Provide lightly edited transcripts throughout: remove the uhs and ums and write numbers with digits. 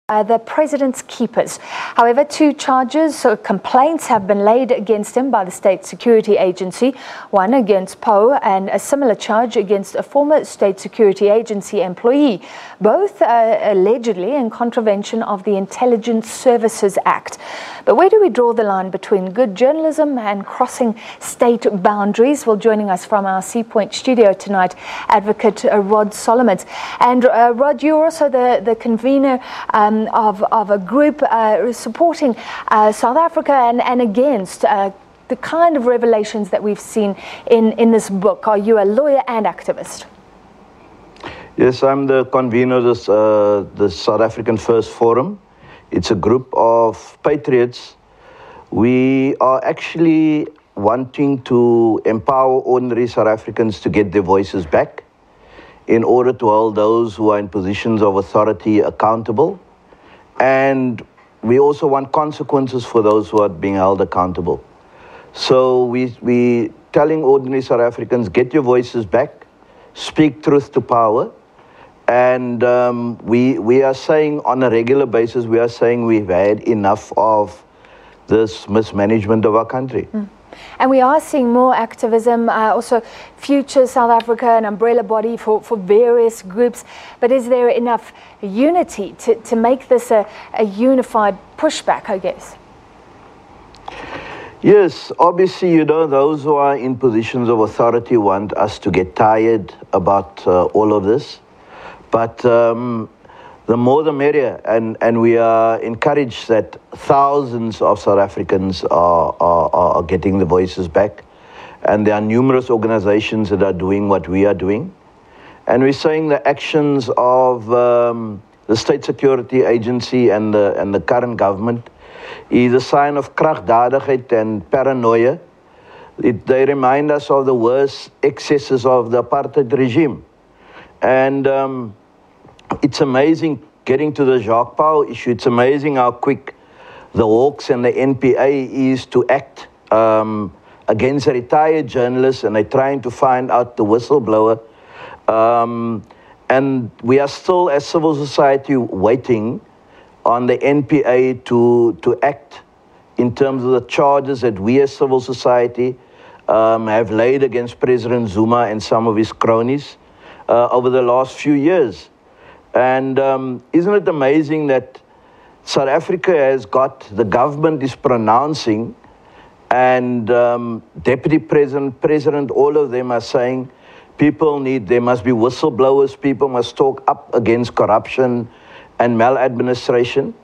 the president's keepers. However, two charges or complaints have been laid against him by the State Security Agency, one against Pauw and a similar charge against a former State Security Agency employee, both allegedly in contravention of the Intelligence Services Act. But where do we draw the line between good journalism and crossing state boundaries? Well, joining us from our Sea Point studio tonight, Advocate Rod Solomons. And Rod, you're also the convener of a group supporting South Africa and against the kind of revelations that we've seen in this book. Are you a lawyer and activist? Yes, I'm the convener of the South African First Forum. It's a group of patriots. We are actually wanting to empower ordinary South Africans to get their voices back in order to hold those who are in positions of authority accountable. And we also want consequences for those who are being held accountable. So we telling ordinary South Africans, get your voices back, speak truth to power. And we are saying on a regular basis, we are saying we've had enough of this mismanagement of our country. And we are seeing more activism, also Future South Africa, an umbrella body for various groups. But is there enough unity to make this a unified pushback, I guess? Yes, obviously, you know, those who are in positions of authority want us to get tired about all of this. But the more the merrier, and we are encouraged that thousands of South Africans are getting the voices back. And there are numerous organizations that are doing what we are doing. And we're saying the actions of the State Security Agency and the current government is a sign of kragdadigheid and paranoia. They remind us of the worst excesses of the apartheid regime. And it's amazing getting to the Jacques Pauw issue. It's amazing how quick the Hawks and the NPA is to act against a retired journalist, and they're trying to find out the whistleblower. And we are still, as civil society, waiting on the NPA to act in terms of the charges that we as civil society have laid against President Zuma and some of his cronies over the last few years. And isn't it amazing that South Africa has got, the government is pronouncing, and Deputy President, all of them are saying there must be whistleblowers, people must talk up against corruption and maladministration.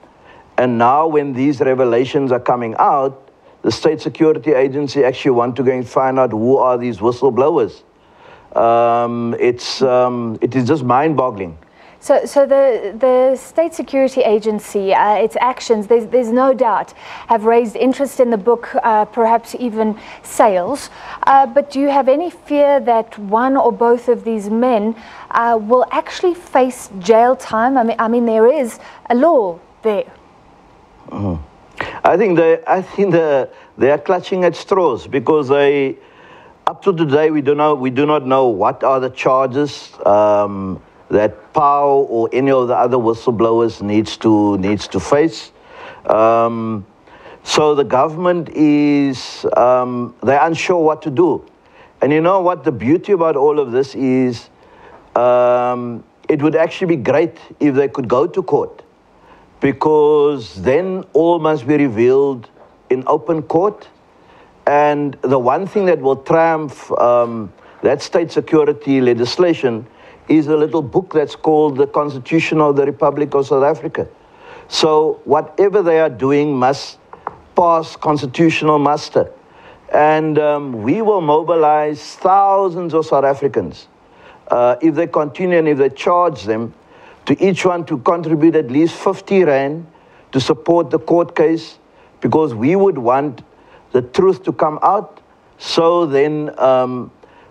And now when these revelations are coming out, the State Security Agency actually want to go and find out who are these whistleblowers. It is just mind-boggling. So the State Security Agency, its actions, there's no doubt, have raised interest in the book, perhaps even sales. But do you have any fear that one or both of these men will actually face jail time? I mean, there is a law there. I think they are clutching at straws, because up to today we do not know what are the charges that Pauw or any of the other whistleblowers needs to face. So the government is, they're unsure what to do. And you know what the beauty about all of this is, it would actually be great if they could go to court, because then all must be revealed in open court. And the one thing that will triumph that state security legislation is a little book that's called the Constitution of the Republic of South Africa. So whatever they are doing must pass constitutional muster. And we will mobilize thousands of South Africans if they continue, and if they charge them, to each one to contribute at least 50 Rand to support the court case, because we would want the truth to come out. So then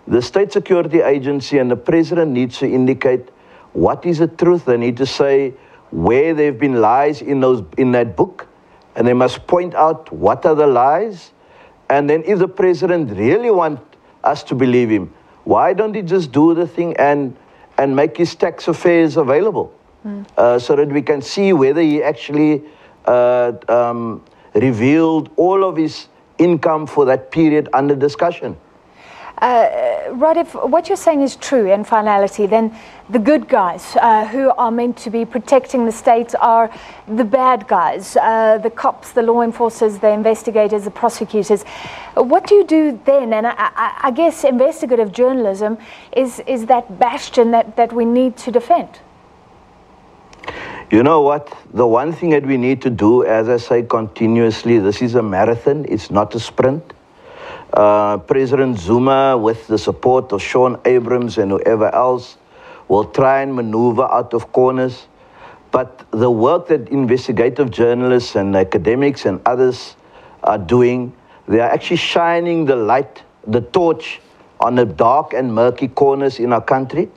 the State Security Agency and the President needs to indicate what is the truth. They need to say where there have been lies in that book, and they must point out what are the lies. And then if the President really wants us to believe him, why don't he just do the thing and make his tax affairs available? so that we can see whether he actually revealed all of his income for that period under discussion. Rod, if what you're saying is true in finality, then the good guys who are meant to be protecting the state are the bad guys, the cops, the law enforcers, the investigators, the prosecutors. What do you do then? And I guess investigative journalism is that bastion that we need to defend. You know what? The one thing that we need to do, as I say continuously, this is a marathon, it's not a sprint. President Zuma, with the support of Sean Abrams and whoever else, will try and maneuver out of corners. But the work that investigative journalists and academics and others are doing, they are actually shining the light, the torch, on the dark and murky corners in our country.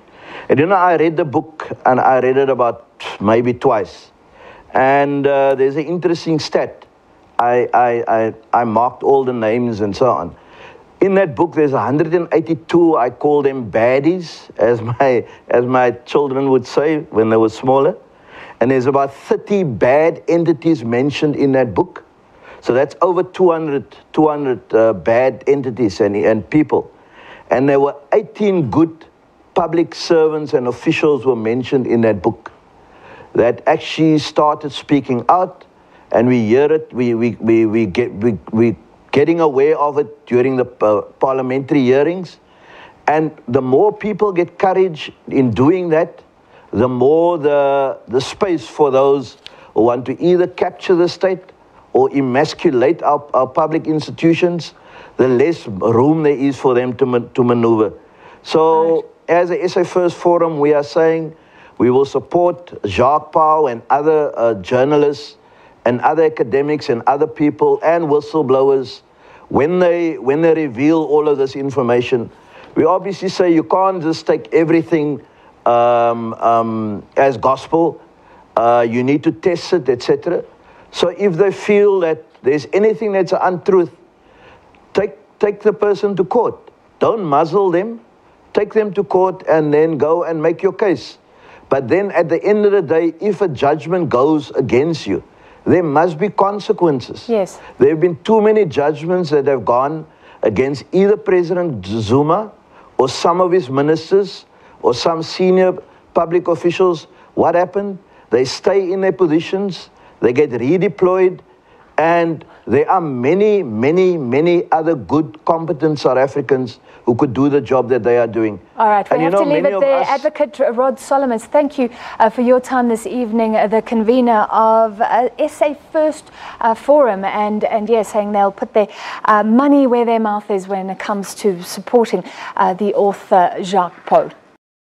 And you know, I read the book, and I read it about maybe twice. And there's an interesting stat. I marked all the names and so on. In that book, there's 182, I call them baddies, as my children would say when they were smaller. And there's about 30 bad entities mentioned in that book. So that's over 200 bad entities and people. And there were 18 good public servants and officials were mentioned in that book that actually started speaking out, and we hear it, we getting aware of it during the parliamentary hearings. And the more people get courage in doing that, the more the space for those who want to either capture the state or emasculate our public institutions, the less room there is for them to maneuver. So as a SA First Forum, we are saying we will support Jacques Pauw and other journalists and other academics and other people and whistleblowers when they reveal all of this information. We obviously say you can't just take everything as gospel. You need to test it, etc. So if they feel that there's anything that's an untruth, take the person to court. Don't muzzle them. Take them to court and then go and make your case. But then at the end of the day, if a judgment goes against you, there must be consequences. Yes. There have been too many judgments that have gone against either President Zuma or some of his ministers or some senior public officials. What happened? They stay in their positions, they get redeployed, and there are many, many, many other good, competent South Africans who could do the job that they are doing. All right, we have to leave it there. Advocate Rod Solomons, thank you for your time this evening, the convener of SA First Forum, and yes, saying they'll put their money where their mouth is when it comes to supporting the author Jacques Pauw.